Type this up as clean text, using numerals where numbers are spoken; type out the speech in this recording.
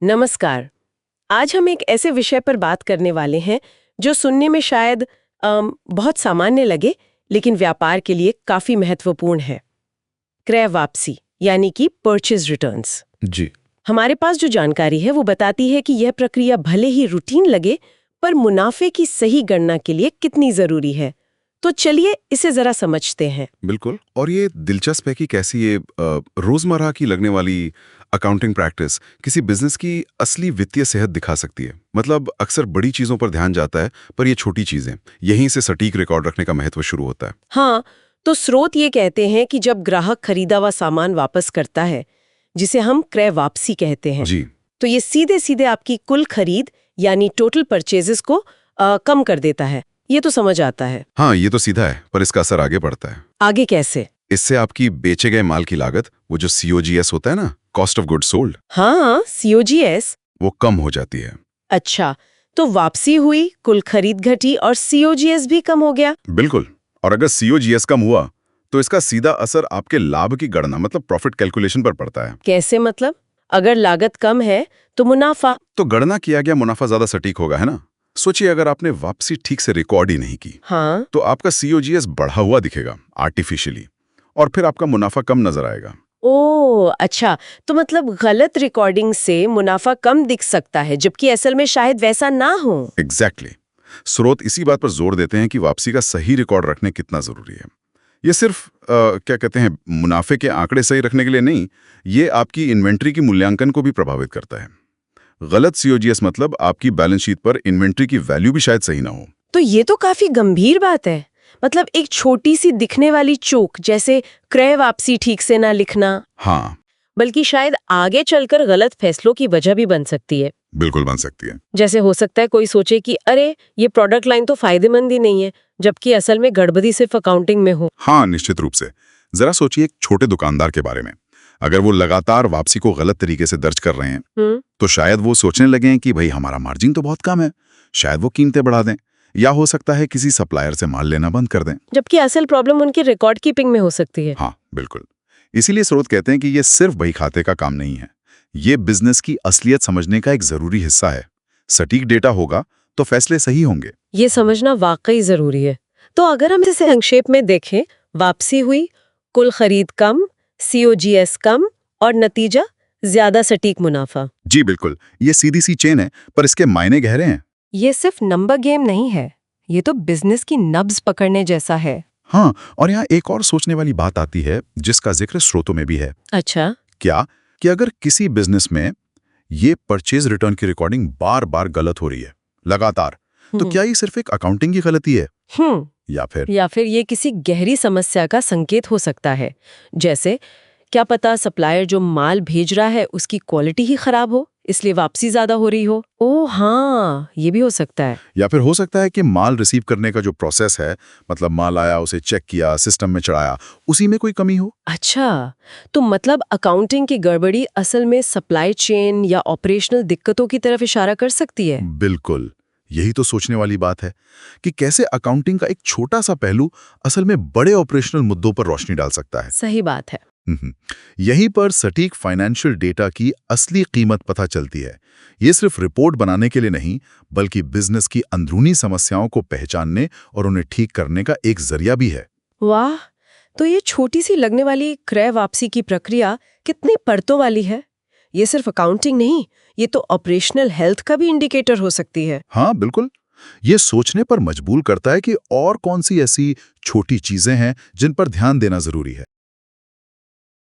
नमस्कार। आज हम एक ऐसे विषय पर बात करने वाले हैं जो सुनने में शायद बहुत सामान्य लगे, लेकिन व्यापार के लिए काफी महत्वपूर्ण है। क्रय वापसी यानी कि परचेज रिटर्न्स। जी। हमारे पास जो जानकारी है वो बताती है कि यह प्रक्रिया भले ही रूटीन लगे, पर मुनाफे की सही गणना के लिए कितनी जरूरी है। तो चलिए इसे जरा समझते हैं। बिल्कुल। और ये दिलचस्प है कि कैसी ये रोजमर्रा की लगने वाली अकाउंटिंग प्रैक्टिस किसी बिजनेस की असली वित्तीय सेहत दिखा सकती है। मतलब अक्सर बड़ी चीजों पर ध्यान जाता है, पर ये छोटी चीजें, यहीं से सटीक रिकॉर्ड रखने का महत्व शुरू होता है। हाँ, तो स्रोत ये कहते हैं कि जब ग्राहक खरीदा हुआ सामान वापस करता है, जिसे हम क्रय वापसी कहते हैं, जी। तो ये सीधे सीधे आपकी कुल खरीद यानी टोटल परचेजेस को कम कर देता है। ये तो समझ आता है। हाँ, ये तो सीधा है, पर इसका असर आगे पड़ता है। आगे कैसे? इससे आपकी बेचे गए माल की लागत, वो जो COGS होता है ना, कॉस्ट ऑफ गुड्स सोल्ड, हाँ, COGS। वो कम हो जाती है। अच्छा, तो वापसी हुई, कुल खरीद घटी और COGS भी कम हो गया। बिल्कुल। और अगर COGS कम हुआ तो इसका सीधा असर आपके लाभ की गणना मतलब प्रॉफिट कैलकुलेशन पर पड़ता है। कैसे मतलब? अगर लागत कम है तो मुनाफा। तो गणना किया गया मुनाफा ज्यादा सटीक होगा, है ना। सोचिए अगर आपने वापसी ठीक से रिकॉर्ड ही नहीं की, हाँ, तो आपका COGS बढ़ा हुआ दिखेगा आर्टिफिशियली, और फिर आपका मुनाफा कम नजर आएगा। ओह अच्छा, तो मतलब गलत रिकॉर्डिंग से मुनाफा कम दिख सकता है, जबकि असल में शायद वैसा ना हो। एग्जैक्टली। स्रोत इसी बात पर जोर देते हैं कि वापसी का सही रिकॉर्ड रखने कितना जरूरी है। ये सिर्फ क्या कहते हैं, मुनाफे के आंकड़े सही रखने के लिए नहीं, ये आपकी इन्वेंट्री की मूल्यांकन को भी प्रभावित करता है। गलत COGS मतलब आपकी बैलेंस शीट पर इन्वेंट्री की वैल्यू भी शायद सही ना हो। तो ये तो काफी गंभीर बात है। मतलब एक छोटी सी दिखने वाली चूक, जैसे क्रय वापसी ठीक से ना लिखना, हाँ, बल्कि शायद आगे चलकर गलत फैसलों की वजह भी बन सकती है। बिल्कुल बन सकती है। जैसे हो सकता है कोई सोचे कि अरे ये प्रोडक्ट लाइन तो फायदेमंद ही नहीं है, जबकि असल में गड़बड़ी सिर्फ अकाउंटिंग में हो। हाँ, निश्चित रूप से। जरा सोचिए एक छोटे दुकानदार के बारे में। अगर वो लगातार वापसी को गलत तरीके से दर्ज कर रहे हैं, तो शायद वो सोचने लगे कि भाई हमारा मार्जिन तो बहुत कम है, शायद वो कीमतें बढ़ा दें, या हो सकता है किसी सप्लायर से माल लेना बंद कर दें। जबकि असल प्रॉब्लम उनकी रिकॉर्ड कीपिंग में हो सकती है। हाँ, बिल्कुल। इसीलिए स्रोत कहते हैं कि ये सिर्फ बही खाते का काम नहीं है, ये बिजनेस की असलियत समझने का एक जरूरी हिस्सा है। सटीक डेटा होगा तो फैसले सही होंगे। ये समझना वाकई जरूरी है। तो अगर हम इसे संक्षेप में देखें, वापसी हुई, कुल खरीद कम, COGS कम और नतीजा ज्यादा सटीक मुनाफा। जी बिल्कुल, ये सीधी सी चेन है, पर इसके मायने गहरे हैं। ये सिर्फ नंबर गेम नहीं है, ये तो बिजनेस की नब्ज पकड़ने जैसा है। हाँ, और यहाँ एक और सोचने वाली बात आती है जिसका जिक्र स्रोतों में भी है। अच्छा, क्या कि अगर किसी बिजनेस में ये परचेज रिटर्न की रिकॉर्डिंग बार बार गलत हो रही है लगातार, तो क्या ये सिर्फ एक अकाउंटिंग की गलती है, या फिर ये किसी गहरी समस्या का संकेत हो सकता है। जैसे क्या पता सप्लायर जो माल भेज रहा है उसकी क्वालिटी ही खराब हो, इसलिए वापसी ज्यादा हो रही हो। ओह हाँ, ये भी हो सकता है। या फिर हो सकता है कि माल रिसीव करने का जो प्रोसेस है, मतलब माल आया, उसे चेक किया, सिस्टम में चढ़ाया, उसी में कोई कमी हो। अच्छा, तो मतलब अकाउंटिंग की गड़बड़ी असल में सप्लाई चेन या ऑपरेशनल दिक्कतों की तरफ इशारा कर सकती है। बिल्कुल, यही तो सोचने वाली बात है कि कैसे अकाउंटिंग का एक छोटा सा पहलू असल में बड़े ऑपरेशनल मुद्दों पर रोशनी डाल सकता है। सही बात है। यहीं पर सटीक फाइनेंशियल डेटा की असली कीमत पता चलती है। ये सिर्फ रिपोर्ट बनाने के लिए नहीं, बल्कि बिजनेस की अंदरूनी समस्याओं को पहचानने और उन्हें ठीक करने का एक जरिया भी है। वाह, तो ये छोटी सी लगने वाली क्रय वापसी की प्रक्रिया कितनी परतों वाली है। ये सिर्फ अकाउंटिंग नहीं, ये तो ऑपरेशनल हेल्थ का भी इंडिकेटर हो सकती है। हाँ बिल्कुल, ये सोचने पर मजबूर करता है कि और कौन सी ऐसी छोटी चीजें हैं जिन पर ध्यान देना जरूरी है।